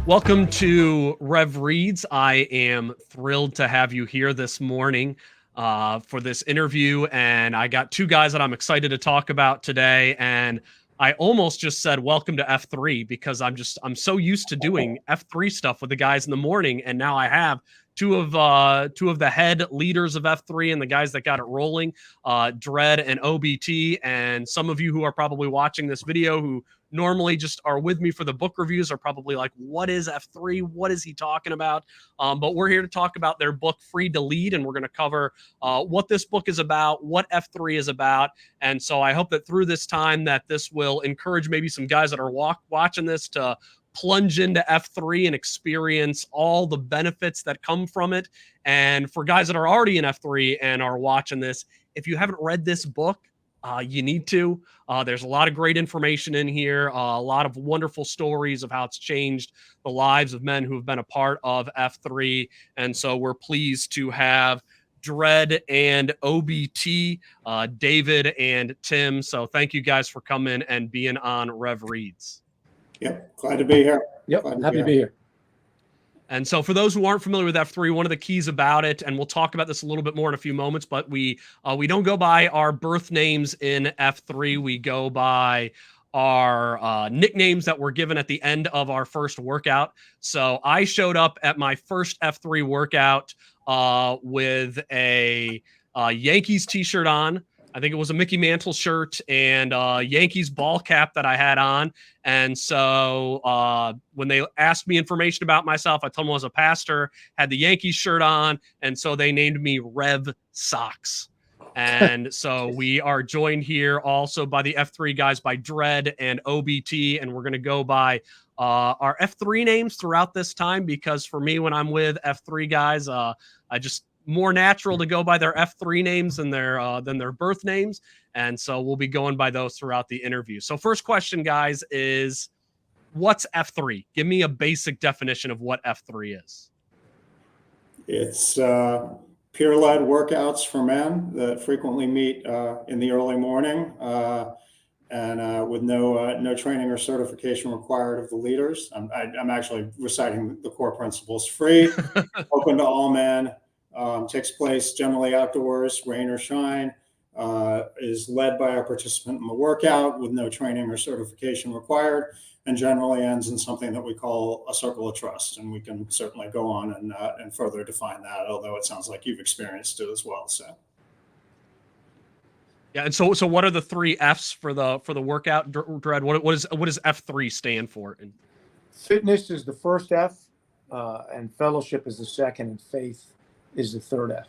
Welcome to Rev Reads. I am thrilled to have you here this morning for this interview. And I got two guys that I'm excited to talk about today. And I almost just said welcome to F3 because I'm so used to doing F3 stuff with the guys in the morning. And now I have two of the head leaders of F3 and the guys that got it rolling, Dredd and OBT. And some of you who are probably watching this video who normally just are with me for the book reviews are probably like, what is F3? What is he talking about? But we're here to talk about their book, Free to Lead, and we're going to cover what this book is about, what F3 is about. And so I hope that through this time that this will encourage maybe some guys that are watching this to plunge into F3 and experience all the benefits that come from it. And for guys that are already in F3 and are watching this, if you haven't read this book, you need to. There's a lot of great information in here, a lot of wonderful stories of how it's changed the lives of men who have been a part of F3. And so we're pleased to have Dredd and OBT, David and Tim. So thank you guys for coming and being on Rev Reads. Yep, glad to be here. Yep, happy to be here. And so for those who aren't familiar with F3, one of the keys about it, and we'll talk about this a little bit more in a few moments, but we don't go by our birth names in F3. We go by our nicknames that were given at the end of our first workout. So I showed up at my first F3 workout with a Yankees t-shirt on. I think it was a Mickey Mantle shirt and a Yankees ball cap that I had on. And so when they asked me information about myself, I told them I was a pastor, had the Yankees shirt on. And so they named me Rev Socks. And so we are joined here also by the F3 guys, by Dredd and OBT. And we're going to go by our F3 names throughout this time, because for me, when I'm with F3 guys, I just more natural to go by their F3 names than their birth names. And so we'll be going by those throughout the interview. So first question, guys, is what's F3? Give me a basic definition of what F3 is. It's peer-led workouts for men that frequently meet in the early morning and with no training or certification required of the leaders. I'm actually reciting the core principles. Free, open to all men, takes place generally outdoors, rain or shine, is led by a participant in the workout with no training or certification required, and generally ends in something that we call a circle of trust. And we can certainly go on and further define that, although it sounds like you've experienced it as well. So, yeah. And so what are the three F's for the workout, Dredd? What does F3 stand for? Fitness is the first F, and fellowship is the second, and faith is the third F.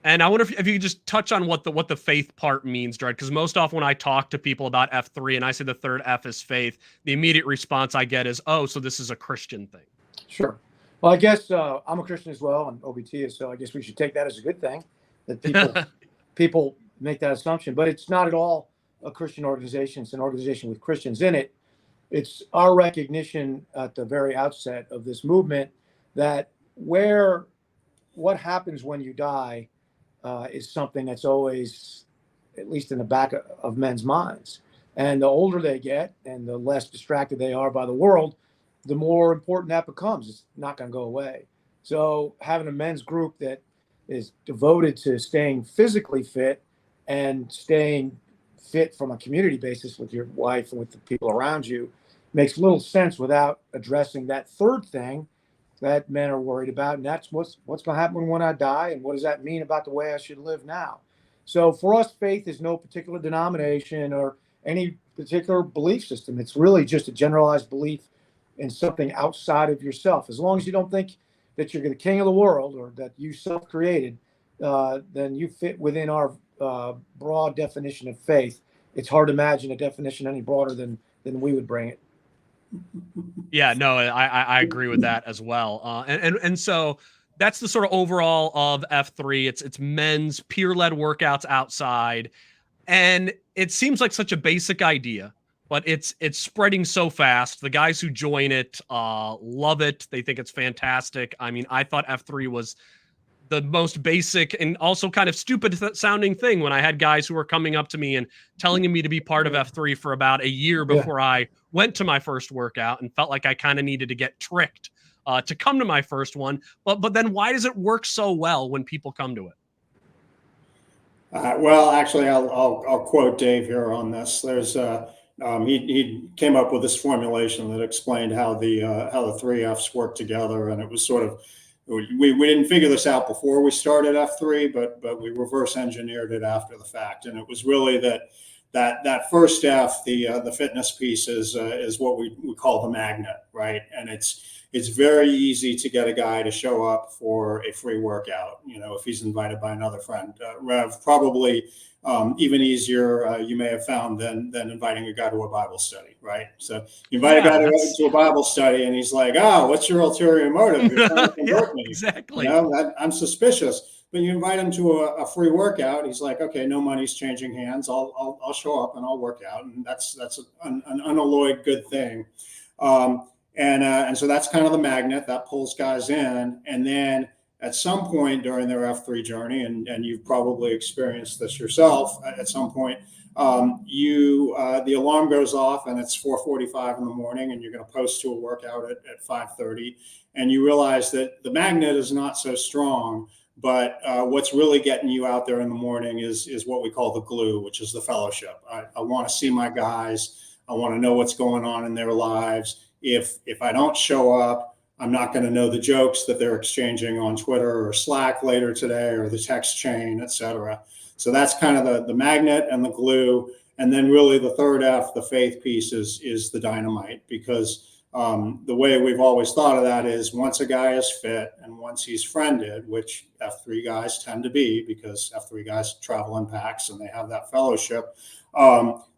And I wonder if you could just touch on what the faith part means, Dredd, because most often when I talk to people about F3 and I say the third F is faith, the immediate response I get is, oh, so this is a Christian thing. Sure. Well, I guess I'm a Christian as well, and OBT is, so I guess we should take that as a good thing, that people make that assumption. But it's not at all a Christian organization. It's an organization with Christians in it. It's our recognition at the very outset of this movement that what happens when you die is something that's always, at least in the back of men's minds. And the older they get and the less distracted they are by the world, the more important that becomes. It's not going to go away. So having a men's group that is devoted to staying physically fit and staying fit from a community basis with your wife and with the people around you makes little sense without addressing that third thing that men are worried about, and that's what's going to happen when I die, and what does that mean about the way I should live now? So for us, faith is no particular denomination or any particular belief system. It's really just a generalized belief in something outside of yourself. As long as you don't think that you're the king of the world or that you self-created, then you fit within our broad definition of faith. It's hard to imagine a definition any broader than we would bring it. Yeah, no, I agree with that as well. And so that's the sort of overall of F3. It's men's peer-led workouts outside. And it seems like such a basic idea, but it's spreading so fast. The guys who join it love it. They think it's fantastic. I mean, I thought F3 was the most basic and also kind of stupid sounding thing when I had guys who were coming up to me and telling me to be part of F3 for about a year before I went to my first workout and felt like I kind of needed to get tricked to come to my first one. But then why does it work so well when people come to it? Well, actually, I'll quote Dave here on this. He came up with this formulation that explained how the three Fs work together, and it was sort of we didn't figure this out before we started F3, but we reverse engineered it after the fact, and it was really that first F, the fitness piece, is what we call the magnet, right? And it's very easy to get a guy to show up for a free workout, if he's invited by another friend. Rev, probably even easier, you may have found, than inviting a guy to a Bible study, right? So you invite a guy to a Bible study, and he's like, "Oh, what's your ulterior motive? You're trying to convert me." Exactly. I'm suspicious. But you invite him to a free workout, he's like, "Okay, no money's changing hands. I'll show up and I'll work out," and that's an unalloyed good thing. And so that's kind of the magnet that pulls guys in. And then at some point during their F3 journey, and you've probably experienced this yourself, at some point, the alarm goes off and it's 4:45 in the morning, and you're going to post to a workout at 5:30, and you realize that the magnet is not so strong. But what's really getting you out there in the morning is what we call the glue, which is the fellowship. I want to see my guys. I want to know what's going on in their lives. If I don't show up, I'm not going to know the jokes that they're exchanging on Twitter or Slack later today, or the text chain, et cetera. So that's kind of the magnet and the glue. And then really the third F, the faith piece, is the dynamite, because the way we've always thought of that is once a guy is fit and once he's friended, which F3 guys tend to be, because F3 guys travel in packs and they have that fellowship,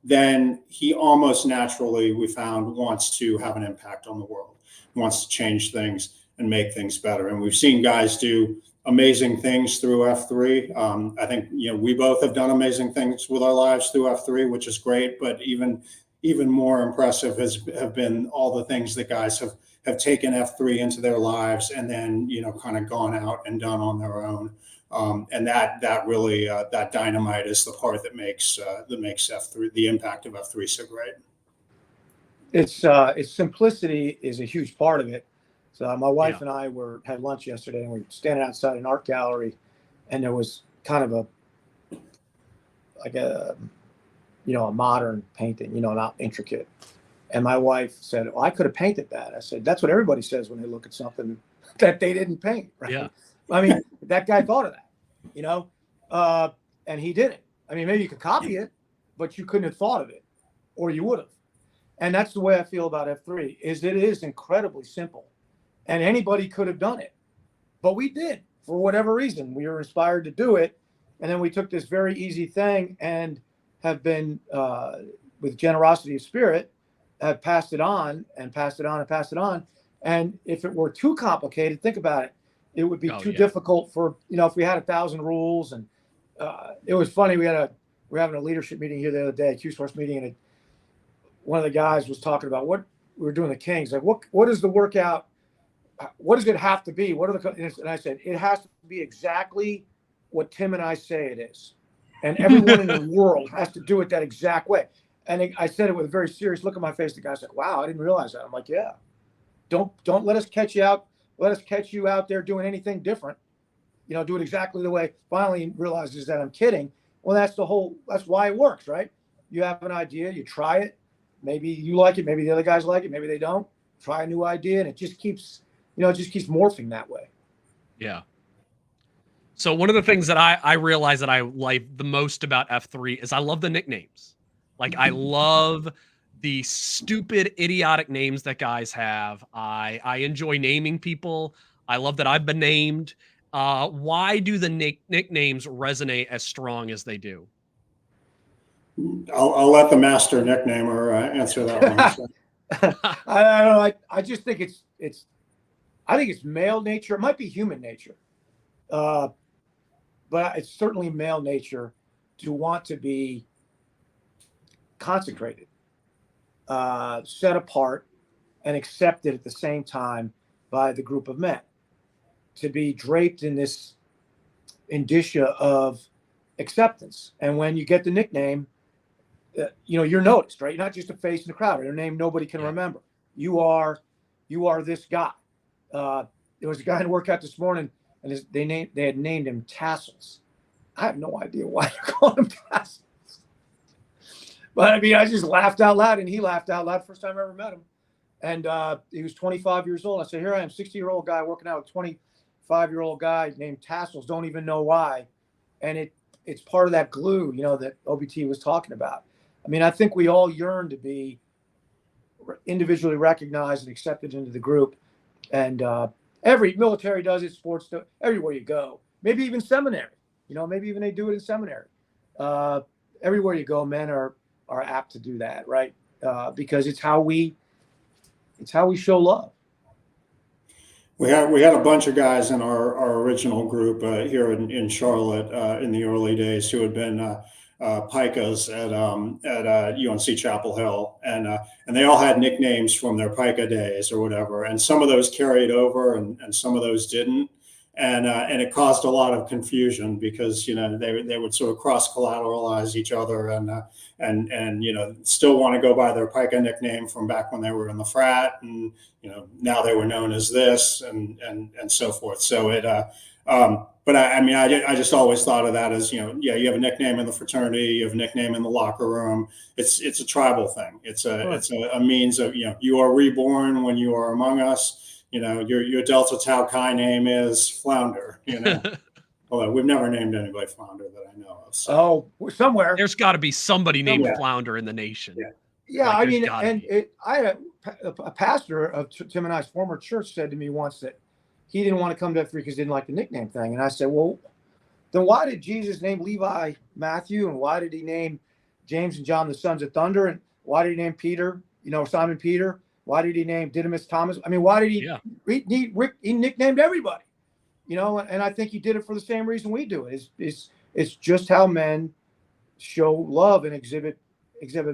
then he almost naturally, we found, wants to have an impact on the world, wants to change things and make things better. And we've seen guys do amazing things through F3. I think, we both have done amazing things with our lives through F3, which is great, but even more impressive have been all the things that guys have taken F3 into their lives and then, kind of gone out and done on their own. And that really, that dynamite is the part that makes F3, the impact of F3, so great. Its simplicity is a huge part of it. So my wife and I had lunch yesterday, and we were standing outside an art gallery, and there was kind of a modern painting, not intricate. And my wife said, "Oh, I could have painted that." I said, "That's what everybody says when they look at something that they didn't paint, right?" Yeah. I mean, that guy thought of that, and he didn't. I mean, maybe you could copy it, but you couldn't have thought of it, or you would have. And that's the way I feel about F3, is it is incredibly simple, and anybody could have done it, but we did for whatever reason. We were inspired to do it, and then we took this very easy thing and have been, with generosity of spirit, have passed it on and passed it on and passed it on. And if it were too complicated, think about it. It would be too difficult for, if we had 1,000 rules. And it was funny. We were having a leadership meeting here the other day, a Q-Source meeting, and one of the guys was talking about what we were doing the Kings. Like, what is the workout? What does it have to be? And I said, it has to be exactly what Tim and I say it is. And everyone in the world has to do it that exact way. And I said it with a very serious look on my face. The guy's like, "Wow, I didn't realize that." I'm like, "Yeah, don't let us catch you out. Let us catch you out there doing anything different. Do it exactly the way." Finally realizes that I'm kidding. Well, that's why it works, right? You have an idea, you try it. Maybe you like it, maybe the other guys like it, maybe they don't. Try a new idea, and it just keeps morphing that way. Yeah. So one of the things that I realize that I like the most about F3 is I love the nicknames. Like, I love the stupid, idiotic names that guys have. I enjoy naming people. I love that I've been named. Why do the nicknames resonate as strong as they do? I'll let the master nicknamer answer that one. I don't know. I just think I think it's male nature. It might be human nature. But it's certainly male nature to want to be consecrated, set apart, and accepted at the same time by the group of men. To be draped in this indicia of acceptance. And when you get the nickname, you're noticed, right? You're not just a face in the crowd, or a name nobody can remember. You are this guy. There was a guy in workout this morning, and they had named him Tassels. I have no idea why they're calling him Tassels. But I mean, I just laughed out loud, and he laughed out loud. First time I ever met him. And he was 25 years old. I said, here I am, 60-year-old guy working out with a 25-year-old guy named Tassels. Don't even know why. And it's part of that glue, that OBT was talking about. I mean, I think we all yearn to be individually recognized and accepted into the group. And every military does it, sports do, everywhere you go. Maybe even seminary. Maybe even they do it in seminary. Everywhere you go, men are apt to do that, right? Because it's how we show love. We had a bunch of guys in our original group here in Charlotte in the early days who had been pikas at UNC Chapel Hill, and they all had nicknames from their pika days or whatever, and some of those carried over and some of those didn't. And it caused a lot of confusion because they would sort of cross collateralize each other and still want to go by their pika nickname from back when they were in the frat, and now they were known as this and so forth. So but I just always thought of that as you have a nickname in the fraternity, you have a nickname in the locker room. It's a tribal thing. It's a means of you are reborn when you are among us. Your Delta Tau Chi name is Flounder, although we've never named anybody Flounder that I know of. So. Oh, somewhere. There's got to be somebody named Flounder in the nation. Yeah, I mean, I had a pastor of Tim and I's former church said to me once that he didn't want to come to F3 because he didn't like the nickname thing. And I said, well, then why did Jesus name Levi Matthew? And why did he name James and John the sons of thunder? And why did he name Peter, Simon Peter? Why did he name Didymus Thomas? I mean, why did he he nicknamed everybody? And I think he did it for the same reason we do it. It's just how men show love and exhibit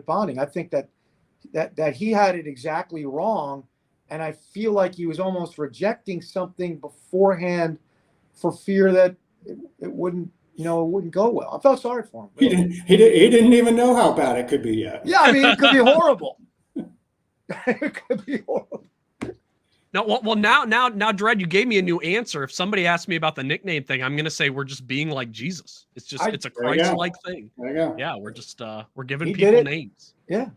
bonding. I think that he had it exactly wrong, and I feel like he was almost rejecting something beforehand for fear that it wouldn't go well. I felt sorry for him. Really. He didn't even know how bad it could be yet. Yeah, I mean, it could be horrible. It could be horrible. No, well, now, Dredd, you gave me a new answer. If somebody asks me about the nickname thing, I'm going to say we're just being like Jesus. It's it's a Christ-like thing. There you go. Yeah, we're just we're giving people names. Yeah.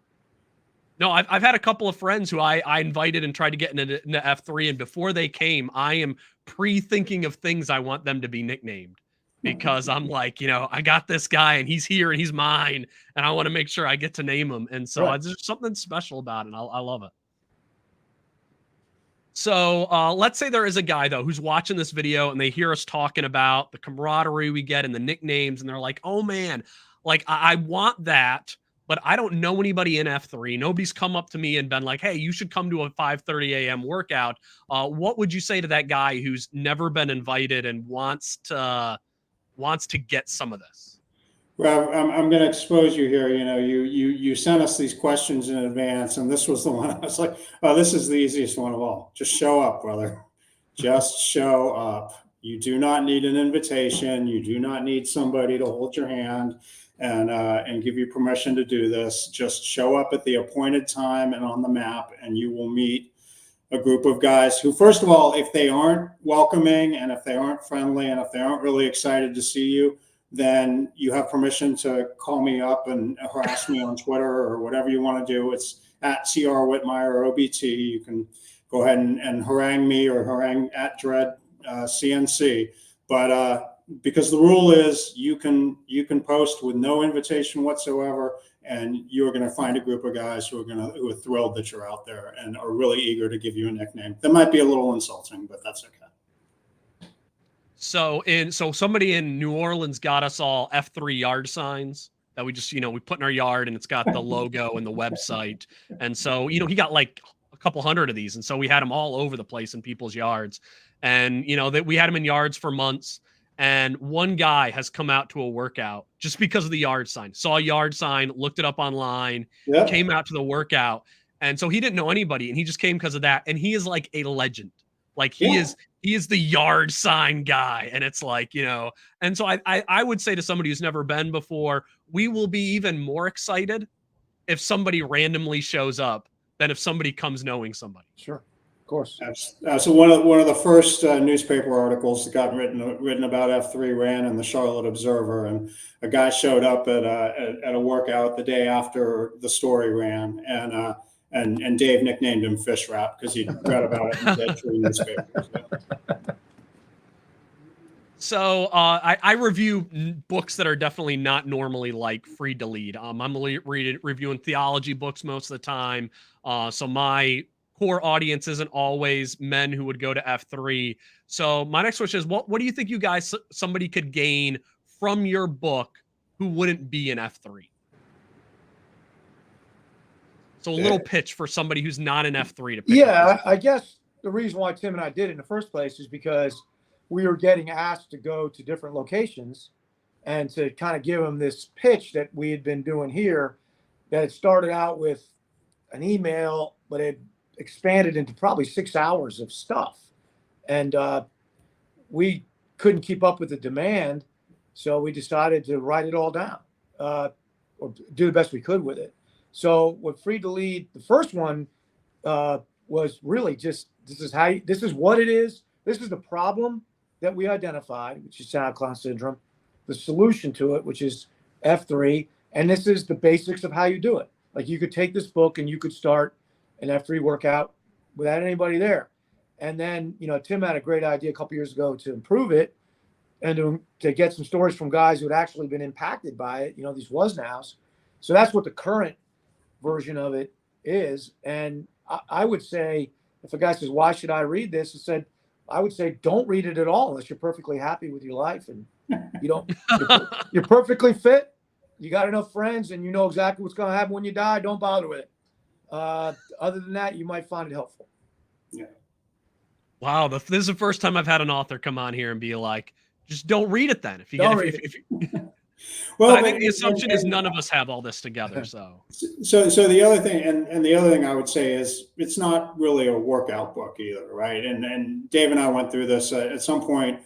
No, I've had a couple of friends who I invited and tried to get into F3, and before they came, I am pre-thinking of things I want them to be nicknamed. Because I'm like, I got this guy and he's here and he's mine, and I want to make sure I get to name him. And so there's something special about it. And I love it. So let's say there is a guy, though, who's watching this video and they hear us talking about the camaraderie we get and the nicknames. And they're like, oh, man, like I want that, but I don't know anybody in F3. Nobody's come up to me and been like, hey, you should come to a 5:30 a.m. workout. What would you say to that guy who's never been invited and wants to get some of this? Well, I'm going to expose you here. You sent us these questions in advance, and this was the one I was like, oh, this is the easiest one of all. Just show up, brother. Just show up. You do not need an invitation. You do not need somebody to hold your hand and give you permission to do this. Just show up at the appointed time and on the map, and you will meet a group of guys who, first of all, if they aren't welcoming and if they aren't friendly and if they aren't really excited to see you, then you have permission to call me up and harass me on Twitter or whatever you want to do. It's at CR Whitmire OBT. You can go ahead and harangue me or harangue at Dredd CNC. But because the rule is you can post with no invitation whatsoever, and you're going to find a group of guys who are thrilled that you're out there and are really eager to give you a nickname. That might be a little insulting, but that's okay. So somebody in New Orleans got us all F3 yard signs that we just, we put in our yard, and it's got the logo and the website. And so, he got like a couple hundred of these. And so we had them all over the place in people's yards, and, that we had them in yards for months. And one guy has come out to a workout just because of the yard sign, saw a yard sign, looked it up online, came out to the workout. And so he didn't know anybody, and he just came because of that. And he is like a legend. Like he he is the yard sign guy. And it's like, and so I would say to somebody who's never been before, we will be even more excited if somebody randomly shows up than if somebody comes knowing somebody. Sure. Of course. So one of the first newspaper articles that got written about F3 ran in the Charlotte Observer, and a guy showed up at a workout the day after the story ran, and Dave nicknamed him Fish Wrap because he'd read about it in the Dead newspapers. So I review books that are definitely not normally like free to lead. I'm reviewing theology books most of the time. So my core audience isn't always men who would go to F3. So my next question is, what do you think somebody could gain from your book who wouldn't be in F3? So a little pitch for somebody who's not in F3 to pick. Yeah, I guess the reason why Tim and I did it in the first place is because we were getting asked to go to different locations and to kind of give them this pitch that we had been doing here, that it started out with an email, but it expanded into probably 6 hours of stuff. And we couldn't keep up with the demand. So we decided to write it all down, or do the best we could with it. So with Free to Lead, the first one was really just, this is what it is. This is the problem that we identified, which is Santa Claus syndrome, the solution to it, which is F3. And this is the basics of how you do it. Like, you could take this book and you could start an F3 workout without anybody there. And then, Tim had a great idea a couple years ago to improve it and to get some stories from guys who had actually been impacted by it, these was nows. So that's what the current version of it is. And I would say, if a guy says, why should I read this? I would say, don't read it at all unless you're perfectly happy with your life and you're perfectly fit. You got enough friends and you know exactly what's going to happen when you die. Don't bother with it. Other than that, you might find it helpful. Yeah. Wow. This is the first time I've had an author come on here and be like, just don't read it then. Well, I think the assumption is none of us have all this together. So the other thing, and the other thing I would say is, it's not really a workout book either, right? And Dave and I went through this at some point.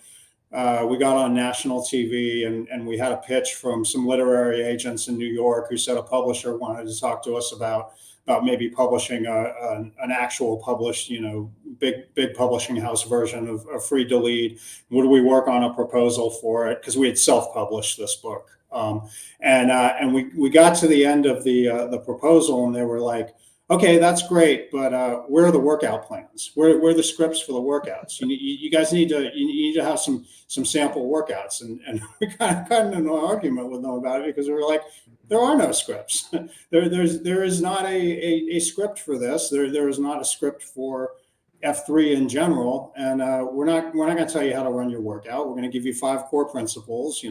We got on national TV and we had a pitch from some literary agents in New York who said a publisher wanted to talk to us about maybe publishing an actual published, big publishing house version of Free to Lead. Would we work on a proposal for it? Because we had self-published this book. And we got to the end of the proposal, and they were like, okay, that's great, but where are the workout plans? Where are the scripts for the workouts? You guys need to have some sample workouts. And we kind of got into an argument with them about it, because we were like, there are no scripts. There is not a script for this. There is not a script for F3 in general, and we're not going to tell you how to run your workout. We're going to give you 5 core principles,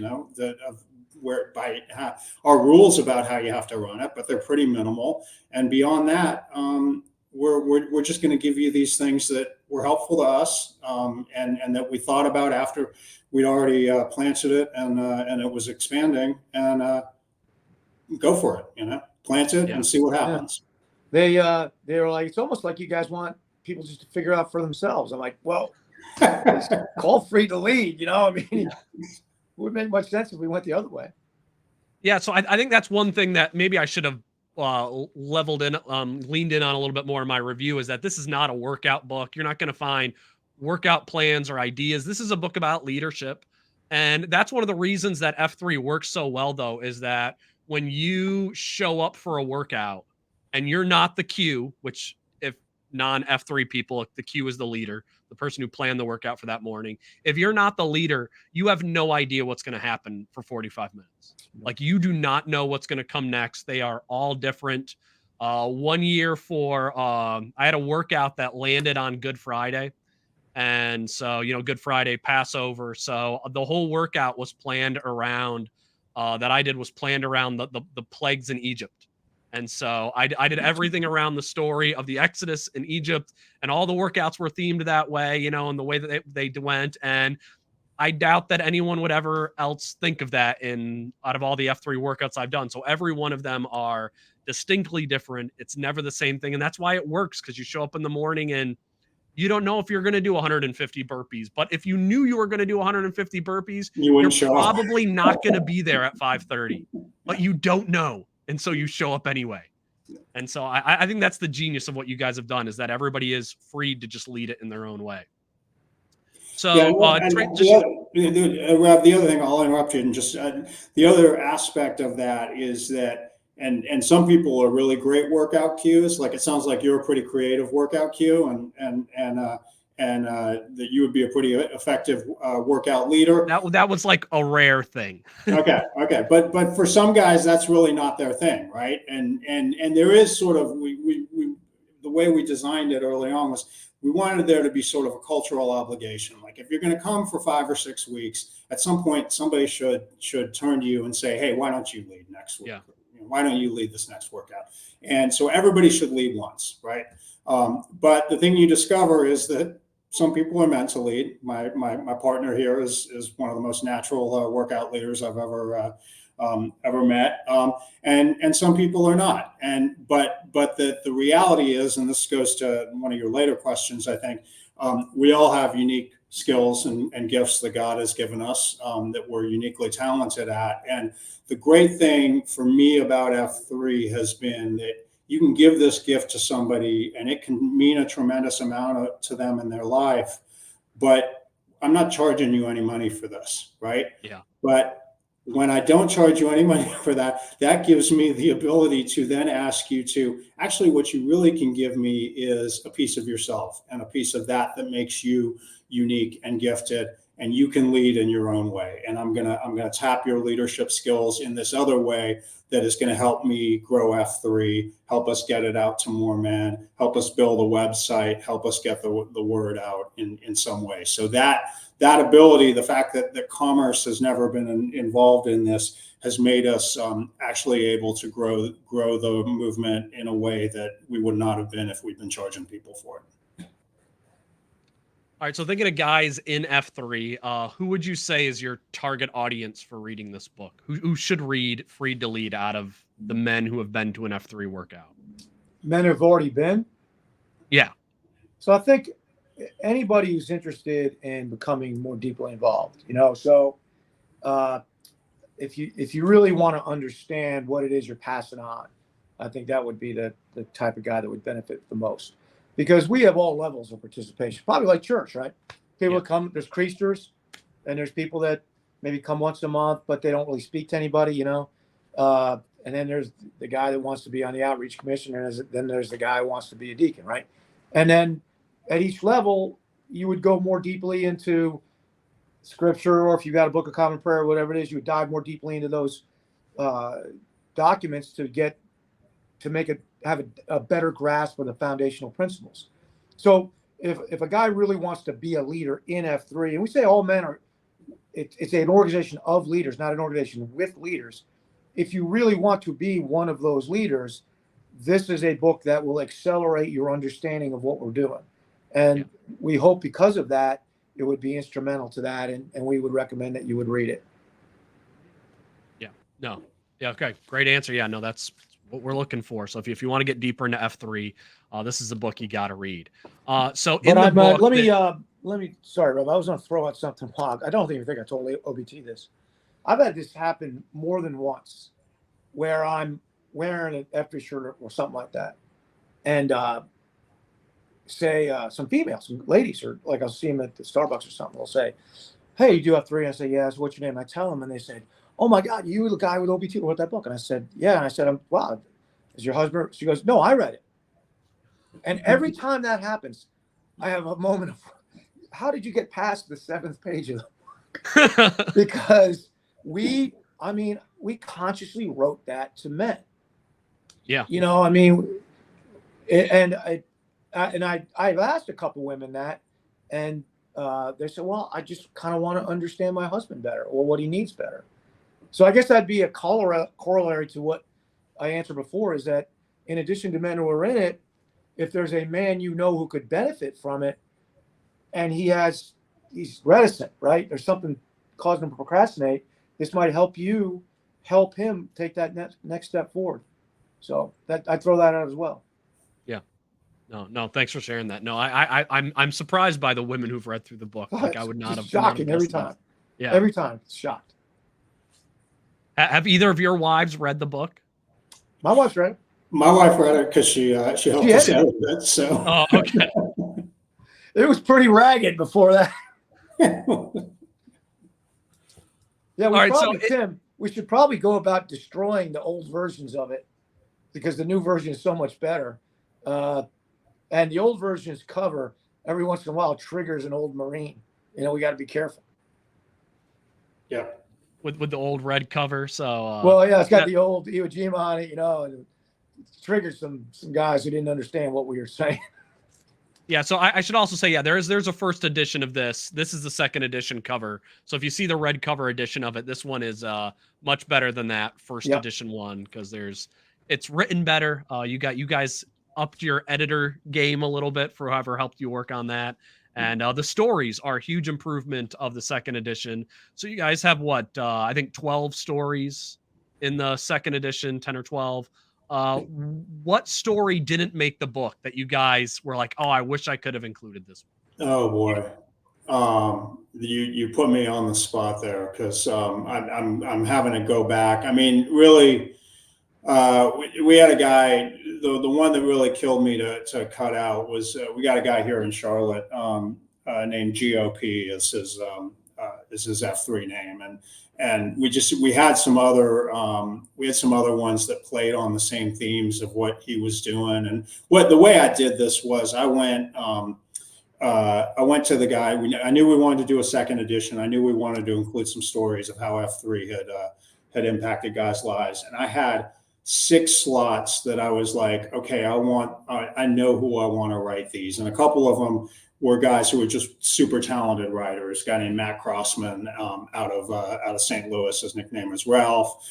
our rules about how you have to run it, but they're pretty minimal. And beyond that, we're just going to give you these things that were helpful to us, and that we thought about after we'd already planted it and it was expanding, and go for it, plant it and see what happens. Yeah. They were like, it's almost like you guys want people just to figure out for themselves. I'm like, well, it's called Free to Lead, it wouldn't make much sense if we went the other way. Yeah, so I think that's one thing that maybe I should have leaned in on a little bit more in my review, is that this is not a workout book. You're not going to find workout plans or ideas. This is a book about leadership. And that's one of the reasons that F3 works so well, though, is that when you show up for a workout and you're not the Q, which if non-F3 people, the Q is the leader, the person who planned the workout for that morning. If you're not the leader, you have no idea what's going to happen for 45 minutes. Like, you do not know what's going to come next. They are all different. 1 year I had a workout that landed on Good Friday. And so, Good Friday, Passover. So the whole workout was planned around, the plagues in Egypt. And so I did everything around the story of the Exodus in Egypt, and all the workouts were themed that way, and the way that they went. And I doubt that anyone would ever else think of that out of all the F3 workouts I've done. So every one of them are distinctly different. It's never the same thing. And that's why it works, because you show up in the morning and You don't know if you're going to do 150 burpees, but if you knew you were going to do 150 burpees, You wouldn't you're show up. probably not going to be there at 5:30, but you don't know. And so you show up anyway. And so I think that's the genius of what you guys have done, is that everybody is free to just lead it in their own way. So, Yeah, Rev, the other thing, I'll interrupt you, and just the other aspect of that is that, and some people are really great workout cues. Like, it sounds like you're a pretty creative workout cue, and that you would be a pretty effective workout leader. That was like a rare thing. Okay, but for some guys, that's really not their thing, right? And there is sort of the way we designed it early on was, we wanted there to be sort of a cultural obligation. Like, if you're going to come for 5 or 6 weeks, at some point somebody should turn to you and say, hey, why don't you lead next week? Yeah. Why don't you lead this next workout? And so everybody should lead once, right? But the thing you discover is that some people are meant to lead. My partner here is one of the most natural workout leaders I've ever met, and some people are not. But the reality is, and this goes to one of your later questions, I think, we all have unique skills and gifts that God has given us, that we're uniquely talented at. And the great thing for me about F3 has been that you can give this gift to somebody and it can mean a tremendous amount to them in their life, but I'm not charging you any money for this, right? Yeah. But when I don't charge you any money for that, that gives me the ability to then ask you to, actually, what you really can give me is a piece of yourself, and a piece of that makes you unique and gifted, and you can lead in your own way. And I'm gonna tap your leadership skills in this other way that is going to help me grow F3, help us get it out to more men, help us build a website, help us get the word out in some way. So that ability, the fact that commerce has never been involved in this, has made us actually able to grow the movement in a way that we would not have been if we'd been charging people for it. All right, so thinking of guys in F3, who would you say is your target audience for reading this book? Who should read Freed to Lead out of the men who have been to an F3 workout? Men who've already been? Yeah. So I think anybody who's interested in becoming more deeply involved, so if you really want to understand what it is you're passing on, I think that would be the type of guy that would benefit the most. Because we have all levels of participation, probably like church, right? People that come, there's creasters, and there's people that maybe come once a month, but they don't really speak to anybody, And then there's the guy that wants to be on the outreach commission, and then there's the guy who wants to be a deacon, right? And then at each level, you would go more deeply into scripture, or if you got a book of common prayer or whatever it is, you would dive more deeply into those documents to have a better grasp of the foundational principles. So if a guy really wants to be a leader in F3, and we say all men are, it's an organization of leaders, not an organization with leaders. If you really want to be one of those leaders, this is a book that will accelerate your understanding of what we're doing. And we hope because of that, it would be instrumental to that. And we would recommend that you would read it. Yeah, no. Yeah. Okay. Great answer. Yeah, no, that's what we're looking for. So if you want to get deeper into F3, this is the book you got to read. So in the book, let me, sorry, Rev, I was going to throw out something. I don't even think I told OBT this. I've had this happen more than once, where I'm wearing an F3 shirt or something like that, and say some females, some ladies, or like I'll see them at the Starbucks or something. They'll say, "Hey, you do F3?" I say, "Yeah." So what's your name? I tell them, and they said, "Oh my God, you the guy with OBT who wrote that book?" And I said, "Yeah." And I said, "Wow, is your husband?" She goes, "No, I read it." And every time that happens, I have a moment of, how did you get past the 7th page of the book? Because we consciously wrote that to men. Yeah. I've asked a couple women that, and they said, "Well, I just kind of want to understand my husband better, or what he needs better." So I guess that'd be a corollary to what I answered before, is that in addition to men who are in it, if there's a man who could benefit from it, and he's reticent, right? There's something causing him to procrastinate. This might help him take that next step forward. So that I throw that out as well. Yeah. No, thanks for sharing that. No, I'm surprised by the women who've read through the book. Like I would not have. Shocking every guessed that. time. Yeah, every time. It's shocked. Have either of your wives read the book? My wife's read it. My wife read it because she helped us edit it. So. Oh, okay. It was pretty ragged before that. Yeah, Tim, we should probably go about destroying the old versions of it because the new version is so much better. And the old version's cover every once in a while triggers an old Marine. You know, we got to be careful. Yeah. With the old red cover. So well, yeah, it's got the old Iwo Jima on it, you know, and it triggered some guys who didn't understand what we were saying. Yeah, so I should also say, yeah, there's a first edition of this. This is the second edition cover. So if you see the red cover edition of it, this one is much better than that first edition one because it's written better. You guys upped your editor game a little bit for whoever helped you work on that. And the stories are a huge improvement of the second edition. So you guys have what, I think 12 stories in the second edition, 10 or 12. What story didn't make the book that you guys were like, oh, I wish I could have included this one? Oh boy. You put me on the spot there because I'm having to go back. I mean, really, we had a guy. The one that really killed me to cut out was we got a guy here in Charlotte named GOP is his F3 name, and we had some other ones that played on the same themes of what he was doing. And the way I did this was I went to the guy. I knew we wanted to do a second edition. I knew we wanted to include some stories of how F3 had impacted guys' lives, and I had 6 slots that I was like, okay, I know who I want to write these. And a couple of them were guys who were just super talented writers. A guy named Matt Crossman out of St. Louis, his nickname was Ralph.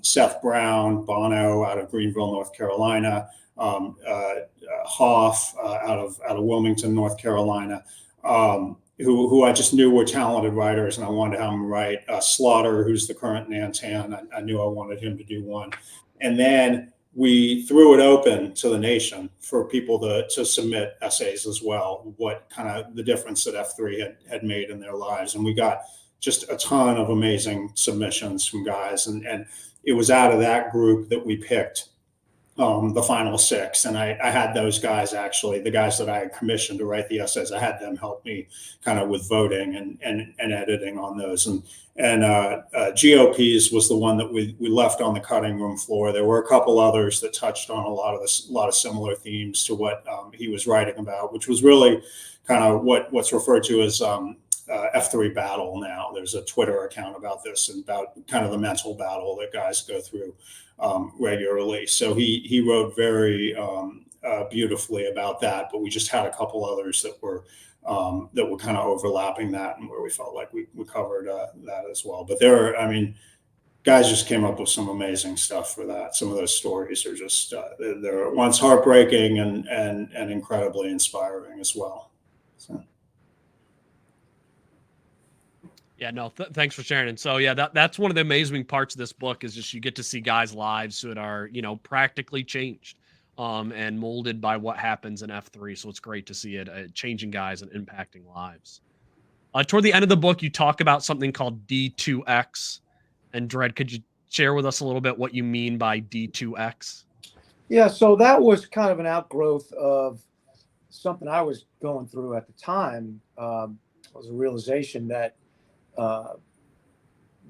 Seth Brown, Bono out of Greenville, North Carolina. Hoff out of Wilmington, North Carolina. Who I just knew were talented writers, and I wanted to have them write. Slaughter, who's the current Nantan, I knew I wanted him to do one. And then we threw it open to the nation for people to submit essays as well, what kind of the difference that F3 had made in their lives. And we got just a ton of amazing submissions from guys. And it was out of that group that we picked the final 6. And I had those guys, actually, the guys that I had commissioned to write the essays, I had them help me kind of with voting and editing on those. And GOP's was the one that we left on the cutting room floor. There were a couple others that touched on a lot of similar themes to what he was writing about, which was really kind of what's referred to as F3 battle now. There's a Twitter account about this and about kind of the mental battle that guys go through regularly. So he wrote very beautifully about that, but we just had a couple others that were kind of overlapping that and where we felt like we covered that as well. But guys just came up with some amazing stuff for that. Some of those stories are just they're at once heartbreaking and incredibly inspiring as well. So. Yeah, no, thanks for sharing. And so, yeah, that's one of the amazing parts of this book is just you get to see guys' lives that are, practically changed and molded by what happens in F3. So it's great to see it changing guys and impacting lives. Toward the end of the book, you talk about something called D2X. And Dredd, could you share with us a little bit what you mean by D2X? Yeah, so that was kind of an outgrowth of something I was going through at the time. It was a realization that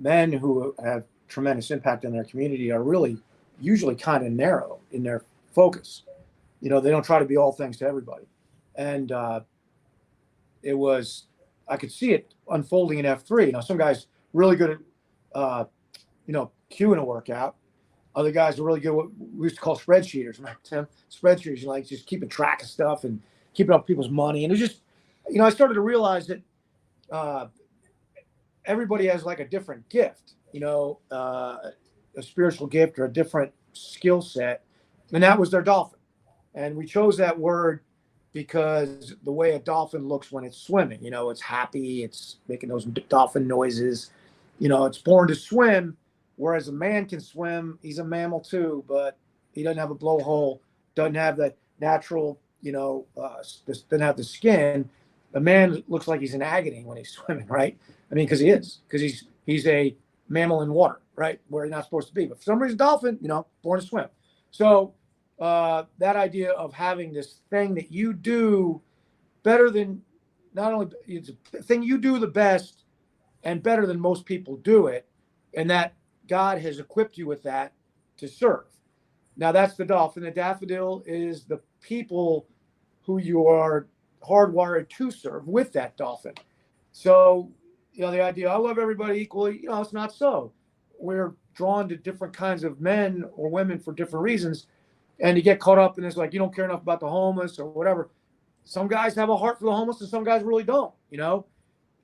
men who have tremendous impact in their community are really usually kind of narrow in their focus. They don't try to be all things to everybody. And I could see it unfolding in F3. Some guys really good at, queuing a workout. Other guys are really good at what we used to call spreadsheeters, right, Tim? Spreadsheeters, like just keeping track of stuff and keeping up with people's money. And it was just, I started to realize that everybody has like a different gift, a spiritual gift or a different skill set. And that was their dolphin. And we chose that word because the way a dolphin looks when it's swimming, it's happy, it's making those dolphin noises, it's born to swim. Whereas a man can swim, he's a mammal too, but he doesn't have a blowhole, doesn't have that natural doesn't have the skin, a man looks like he's in agony when he's swimming, right? I mean, because he's a mammal in water, right, where you're not supposed to be. But for some reason, dolphin, born to swim. So that idea of having this thing that you do better than, not only it's a thing you do the best and better than most people do it, and that God has equipped you with that to serve. Now that's the dolphin. The daffodil is the people who you are hardwired to serve with that dolphin. So, the idea, I love everybody equally, it's not so. We're drawn to different kinds of men or women for different reasons. And you get caught up in this, like, you don't care enough about the homeless or whatever. Some guys have a heart for the homeless and some guys really don't,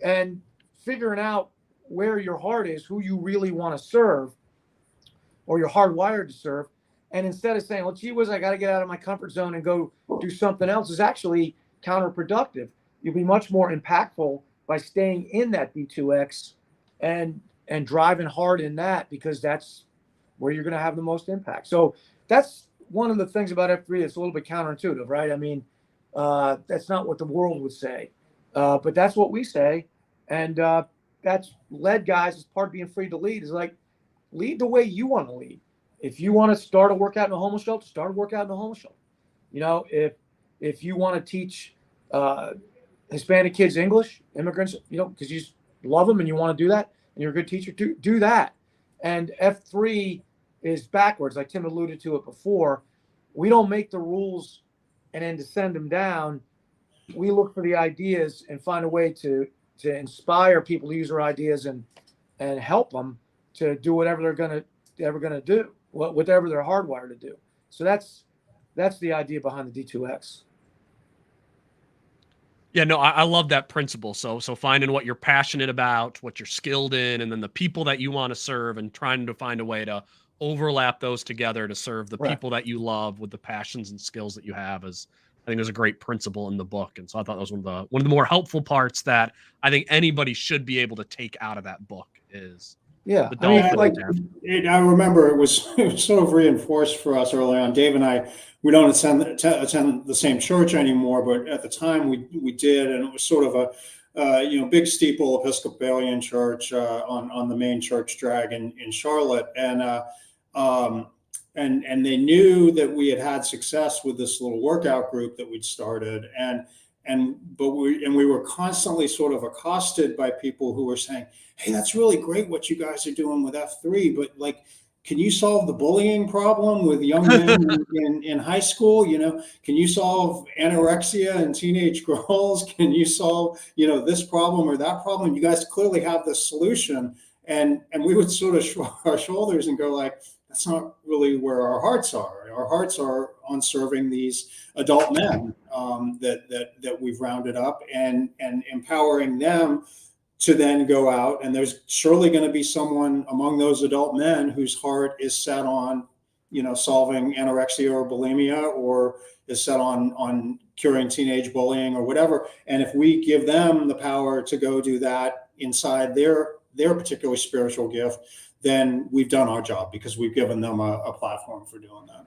and figuring out where your heart is, who you really want to serve, or you're hardwired to serve. And instead of saying, well, gee whiz, I got to get out of my comfort zone and go do something else, is actually counterproductive. You'll be much more impactful by staying in that D2X and driving hard in that, because that's where you're going to have the most impact. So that's one of the things about F3 that's a little bit counterintuitive, right? I mean, that's not what the world would say, but that's what we say. And that's led guys, as part of being free to lead, is like, lead the way you want to lead. If you want to start a workout in a homeless shelter, start a workout in a homeless shelter. If you want to teach Hispanic kids English, immigrants, because you just love them and you want to do that, and you're a good teacher, do that. And F3 is backwards, like Tim alluded to it before. We don't make the rules and then to send them down. We look for the ideas and find a way to inspire people to use their ideas and help them to do whatever they're gonna do, whatever they're hardwired to do. So that's the idea behind the D2X. Yeah, no, I love that principle. So finding what you're passionate about, what you're skilled in, and then the people that you want to serve, and trying to find a way to overlap those together to serve the people that you love with the passions and skills that you have, is, I think, there's a great principle in the book. And so I thought that was one of the more helpful parts that I think anybody should be able to take out of that book is the dolphin. I remember it was sort of reinforced for us early on. Dave and I, we don't attend the same church anymore, but at the time we did, and it was sort of a big steeple Episcopalian church on the main church drag in Charlotte, and they knew that we had success with this little workout group that we'd started, but we were constantly sort of accosted by people who were saying, hey, that's really great what you guys are doing with F3, but like, can you solve the bullying problem with young men in high school? Can you solve anorexia in teenage girls? Can you solve, this problem or that problem? You guys clearly have the solution. And we would sort of shrug our shoulders and go like, that's not really where our hearts are. Our hearts are on serving these adult men that we've rounded up and empowering them to then go out. And there's surely going to be someone among those adult men whose heart is set on, solving anorexia or bulimia, or is set on curing teenage bullying or whatever. And if we give them the power to go do that inside their particular spiritual gift, then we've done our job, because we've given them a platform for doing that.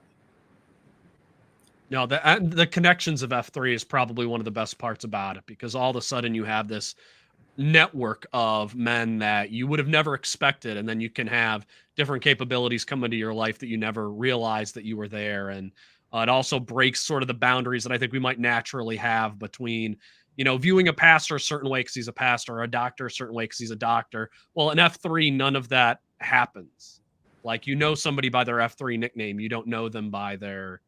No, the connections of F3 is probably one of the best parts about it, because all of a sudden you have this network of men that you would have never expected, and then you can have different capabilities come into your life that you never realized that you were there. And it also breaks sort of the boundaries that I think we might naturally have between, viewing a pastor a certain way because he's a pastor, or a doctor a certain way because he's a doctor. Well, in F3, none of that happens. Like, somebody by their F3 nickname, you don't know them by their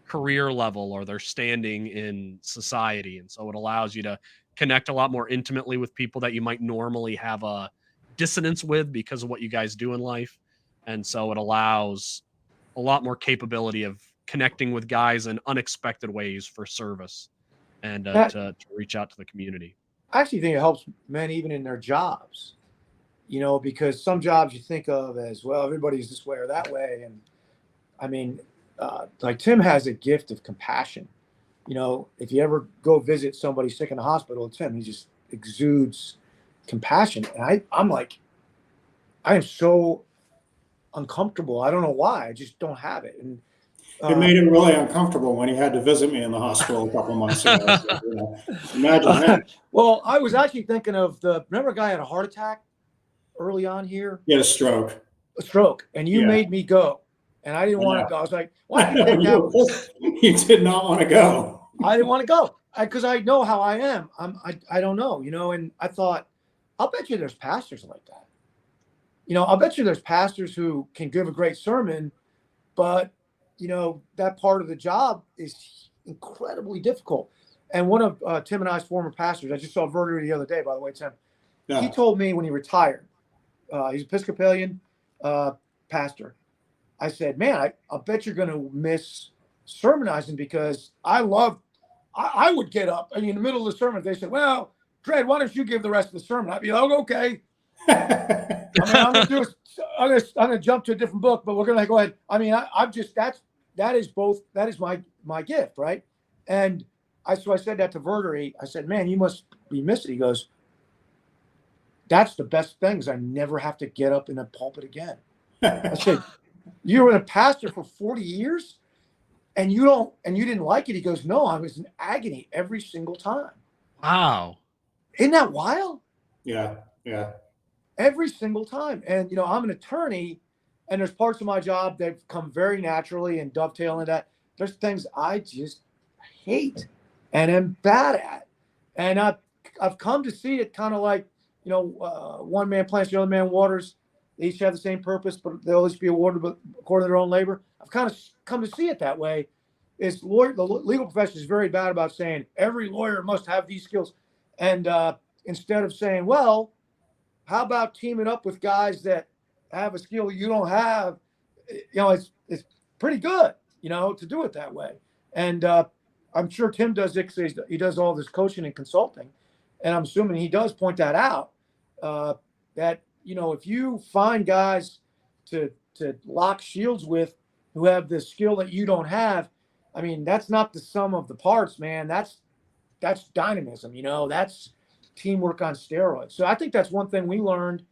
career level or their standing in society. And so it allows you to connect a lot more intimately with people that you might normally have a dissonance with because of what you guys do in life. And so it allows a lot more capability of connecting with guys in unexpected ways for service and to reach out to the community. I actually think it helps men even in their jobs, because some jobs you think of as, well, everybody's this way or that way. And I mean, like Tim has a gift of compassion. If you ever go visit somebody sick in the hospital, it's him. He just exudes compassion. And I'm like, I am so uncomfortable. I don't know why. I just don't have it. And It made him really uncomfortable when he had to visit me in the hospital a couple months ago. So, imagine that. Well, I was actually thinking of remember a guy had a heart attack early on here? He had a stroke. A stroke. And you made me go. And I didn't want to go. I was like, why don't you take that? You did not want to go. I didn't want to go because I know how I am. I don't know, and I thought, I'll bet you there's pastors like that. I'll bet you there's pastors who can give a great sermon, but, that part of the job is incredibly difficult. And one of Tim and I's former pastors, I just saw Verdery the other day, by the way, Tim, he told me when he retired, he's Episcopalian pastor. I said, man, I bet you're going to miss sermonizing because I would get up. I mean, in the middle of the sermon, they said, well, Dredd, why don't you give the rest of the sermon? I'd be like, okay. I'm going to jump to a different book, but we're going to go ahead. I mean, that is my gift. Right. And so I said that to Verdery. I said, man, you must be missing. He goes, that's the best thing is I never have to get up in a pulpit again. I said, you were a pastor for 40 years and you didn't like it. He goes, no, I was in agony every single time. Wow. Isn't that wild? Yeah. Yeah. Every single time. And, I'm an attorney and there's parts of my job that come very naturally and dovetail in that. There's things I just hate and am bad at. And I've come to see it kind of like, one man plants, the other man waters. They each have the same purpose, but they'll each be awarded according to their own labor. I've kind of come to see it that way. The legal profession is very bad about saying every lawyer must have these skills. And instead of saying, well, how about teaming up with guys that have a skill you don't have? It's pretty good, to do it that way. And I'm sure Tim does it because he does all this coaching and consulting. And I'm assuming he does point that out, that, if you find guys to lock shields with who have the skill that you don't have, I mean, that's not the sum of the parts, man. That's dynamism, that's teamwork on steroids. So I think that's one thing we learned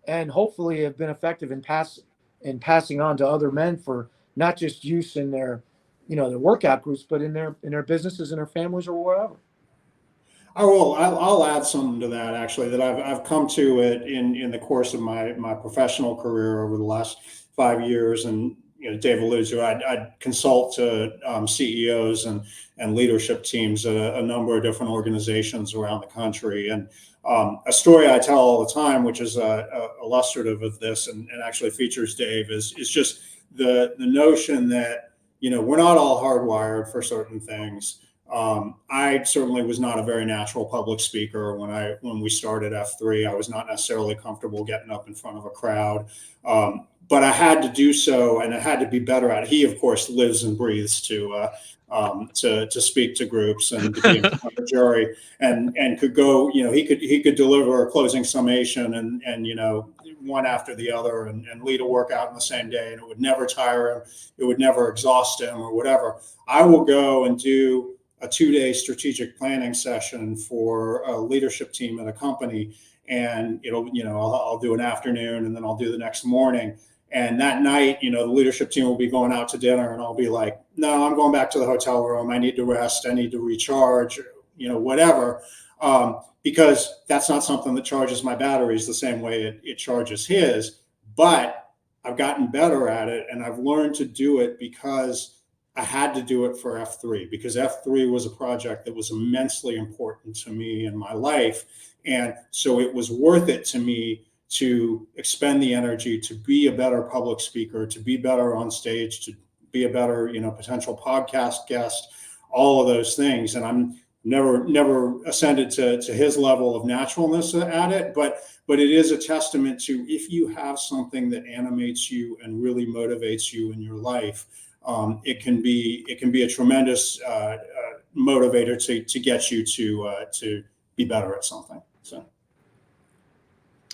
and hopefully have been effective in passing on to other men for not just use in their, their workout groups, but in their businesses and their families or wherever. I'll add something to that actually that I've come to it in the course of my professional career over the last 5 years. And Dave alludes to, I'd consult to CEOs and leadership teams at a number of different organizations around the country. And a story I tell all the time, which is illustrative of this and actually features Dave, is just the notion that we're not all hardwired for certain things. I certainly was not a very natural public speaker when we started F3. I was not necessarily comfortable getting up in front of a crowd, but I had to do so, and I had to be better at it. He, of course, lives and breathes to speak to groups and to be in front of a jury, and could go. He could deliver a closing summation and one after the other, and lead a workout in the same day, and it would never tire him. It would never exhaust him or whatever. I will go and do a 2-day strategic planning session for a leadership team at a company. And I'll do an afternoon and then I'll do the next morning. And that night, the leadership team will be going out to dinner and I'll be like, no, I'm going back to the hotel room. I need to rest. I need to recharge, whatever. Because that's not something that charges my batteries the same way it charges his. But I've gotten better at it and I've learned to do it because I had to do it for F3 because F3 was a project that was immensely important to me in my life. And so it was worth it to me to expend the energy to be a better public speaker, to be better on stage, to be a better, potential podcast guest, all of those things. And I'm never ascended to his level of naturalness at it, but it is a testament to if you have something that animates you and really motivates you in your life, it can be a tremendous motivator to get you to be better at something. So.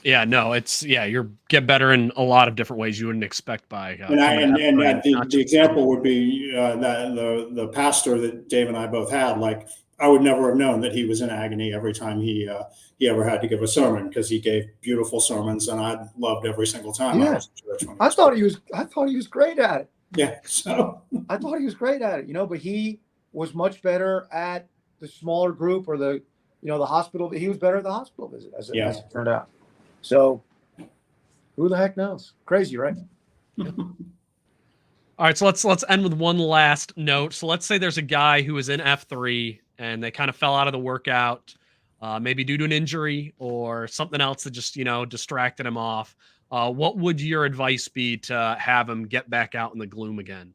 Yeah, no, you get better in a lot of different ways you wouldn't expect by. The example would be that the pastor that Dave and I both had, like I would never have known that he was in agony every time he ever had to give a sermon because he gave beautiful sermons and I loved every single time. Yeah. I thought he was great at it. Yeah. So I thought he was great at it, you know, but he was much better at the smaller group or the, you know, the hospital. He was better at the hospital visit as yeah. it turned out. So who the heck knows? Crazy, right? All right, so let's end with one last note. So let's say there's a guy who is in F3 and they kind of fell out of the workout, maybe due to an injury or something else that just, you know, distracted him off. What would your advice be to have him get back out in the gloom again?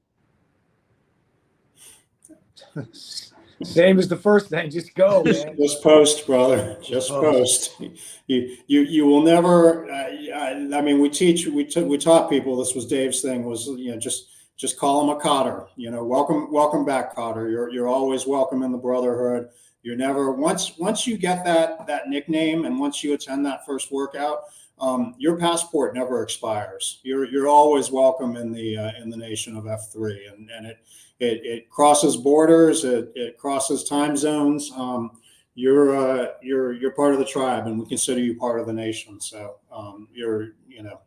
Same as the first thing. Just go, man. Just post, brother. Just post. You will never. I mean, we taught people. This was Dave's thing. Was, you know, just call him a Cotter. You know, welcome back, Cotter. You're always welcome in the brotherhood. You're never, once you get that nickname and once you attend that first workout, your passport never expires. You're always welcome in the nation of F3, and it crosses borders, it crosses time zones. You're part of the tribe, and we consider you part of the nation. So you know,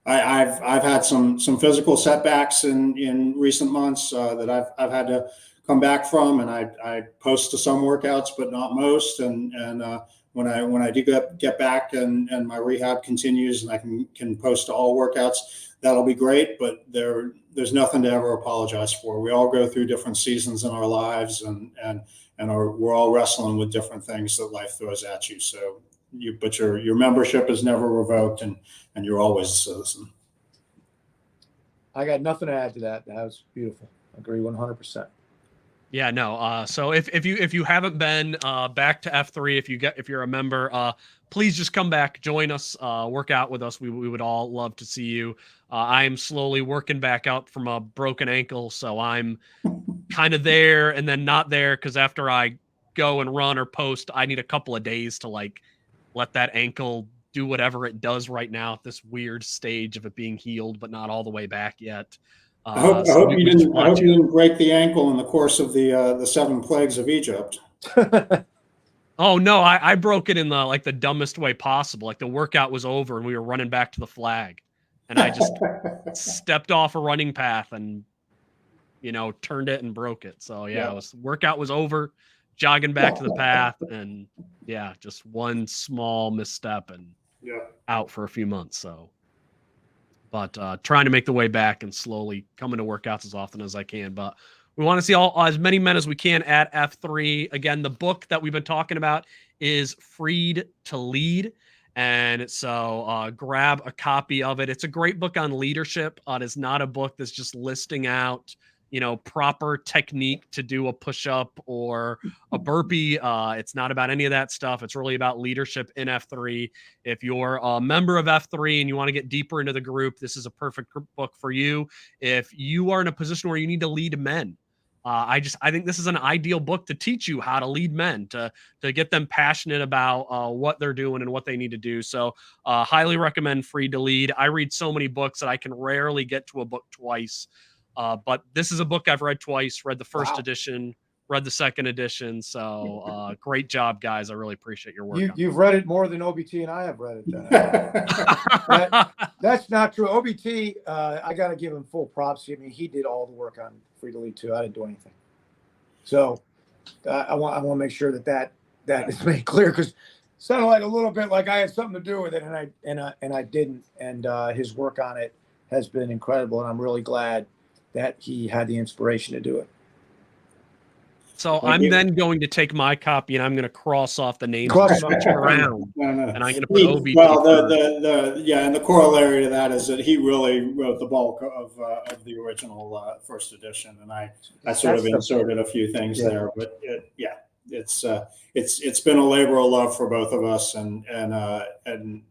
I've had some physical setbacks in recent months that I've had to come back from, and I post to some workouts, but not most. And when I do get back and my rehab continues and I can post to all workouts, that'll be great. But there's nothing to ever apologize for. We all go through different seasons in our lives, and we're all wrestling with different things that life throws at you. So but your membership is never revoked, and you're always a citizen. I got nothing to add to that. That was beautiful. I agree 100%. Yeah, no. So if you haven't been back to F3, if you're a member, please just come back, join us, work out with us. We would all love to see you. I am slowly working back up from a broken ankle, so I'm kind of there and then not there, because after I go and run or post, I need a couple of days to like let that ankle do whatever it does right now at this weird stage of it being healed but not all the way back yet. I hope you didn't break the ankle in the course of the 7 plagues of Egypt. Oh no, I broke it in the dumbest way possible. Like the workout was over and we were running back to the flag, and I just stepped off a running path and, you know, turned it and broke it. So yeah, workout was over, jogging back to the path, and yeah, just one small misstep and out for a few months. So, but trying to make the way back and slowly coming to workouts as often as I can. But we want to see as many men as we can at F3. Again, the book that we've been talking about is Freed to Lead. And so grab a copy of it. It's a great book on leadership. It is not a book that's just listing out, you know, proper technique to do a push-up or a burpee. It's not about any of that stuff. It's really about leadership in F3. If you're a member of F3 and you want to get deeper into the group, this is a perfect book for you. If you are in a position where you need to lead men, I think this is an ideal book to teach you how to lead men, to get them passionate about what they're doing and what they need to do. So highly recommend Freed to Lead. I read so many books that I can rarely get to a book twice. But this is a book I've read twice, read the first edition, read the second edition. So great job, guys. I really appreciate your work. You've read it more than OBT and I have read it. That's not true. OBT, I got to give him full props. I mean, he did all the work on Free to Lead too. I didn't do anything. So I want to make sure that is made clear, because it sounded like a little bit like I had something to do with it, and I didn't. And his work on it has been incredible, and I'm really glad that he had the inspiration to do it. So I'm then going to take my copy and I'm going to cross off the names and switch around. No. And I'm going to put OBT. Well, and the corollary to that is that he really wrote the bulk of the original first edition, and I sort of inserted a few things there. But it's been a labor of love for both of us, and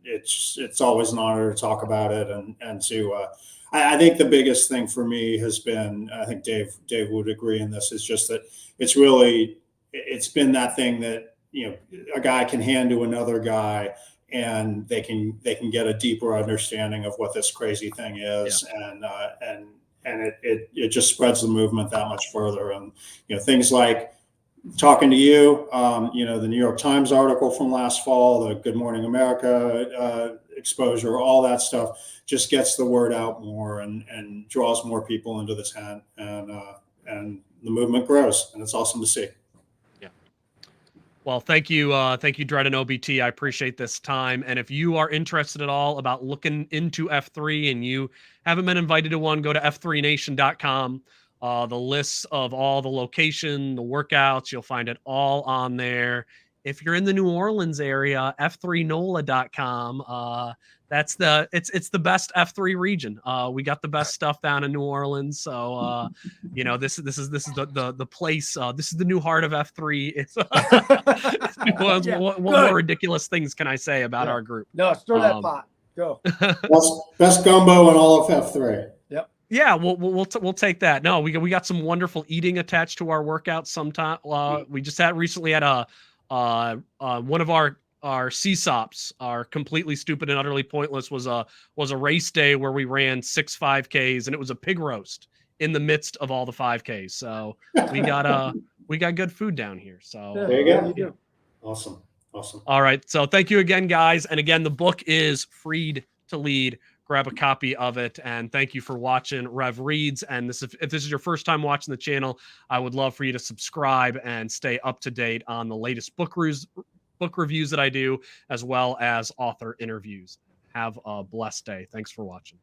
it's always an honor to talk about it and to. I think the biggest thing for me has been, I think Dave would agree in this, is just that it's been that thing that, you know, a guy can hand to another guy and they can get a deeper understanding of what this crazy thing is. And it just spreads the movement that much further. And, you know, things like talking to you, you know, the New York Times article from last fall, the Good Morning America exposure, all that stuff just gets the word out more and draws more people into this hat, and the movement grows, and it's awesome to see. Well, thank you, Dredd and OBT. I appreciate this time. And if you are interested at all about looking into F3 and you haven't been invited to one, go to f3nation.com. The lists of all the location, the workouts, you'll find it all on there. If you're in the New Orleans area, f3nola.com. It's the best F3 region. We got the best stuff down in New Orleans. So this is the place. This is the new heart of F3. It's New Orleans. What more ridiculous things can I say about our group? No, stir that pot. Go. Best gumbo in all of F3. Yep. Yeah, we'll take that. No, we got some wonderful eating attached to our workouts. Sometime we just recently had one of our CSOPs, our completely stupid and utterly pointless, was a race day where we ran 6 5Ks, and it was a pig roast in the midst of all the 5Ks. So we got good food down here. So there you go. Awesome. All right. So thank you again, guys. And again, the book is Freed to Lead. Grab a copy of it. And thank you for watching Rev Reads. And if this is your first time watching the channel, I would love for you to subscribe and stay up to date on the latest book reviews that I do, as well as author interviews. Have a blessed day. Thanks for watching.